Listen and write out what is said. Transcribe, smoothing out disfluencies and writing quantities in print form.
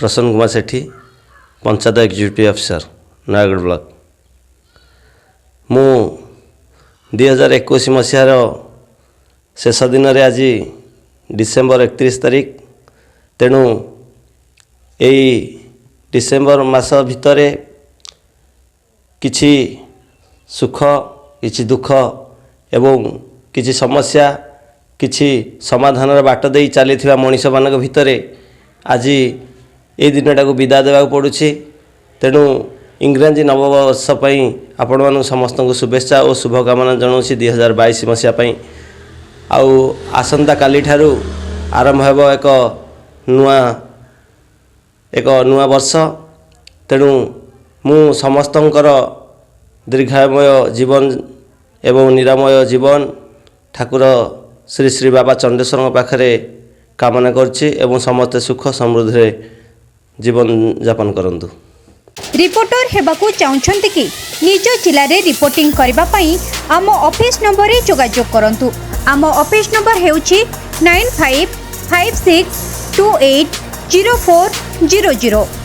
प्रसन्न Kumar Sethi panchayat executive officer Nayagarh block. मु 2021 मसीहार शेष दिन रे आज डिसेम्बर 31 तारीख तेणु यही डिसेम्बर मास भितर किछि सुख किछि दुख एवं किछि समस्या किछि समाधान बाट दे चली मनीष मान भितर आज ये दिनटा को विदा देवा पड़ुछि। तेणु इंग्राजी नववर्ष आपण मान समस्त को शुभेच्छा और शुभकामना जनाऊँगी 2022 मसीहा आउ आसंता काली ठारू आरंभ हेब एक नुआ वर्ष। तेणु मु समस्तंकर दीर्घायमय जीवन एवं निरामय जीवन ठाकुर श्री श्री बाबा चंडेश्वर पाखरे कामना करछि एवं समस्त सुख समृद्धि जीवन यापन करंतु। रिपोर्टर हेबाकू चाहुछन्ति कि निज जिल्ला रे रिपोर्टिंग करबा पई आम ऑफिस नंबर रे जोगाजोग करंतु। आम ऑफिस नंबर हेउछि 9556280400।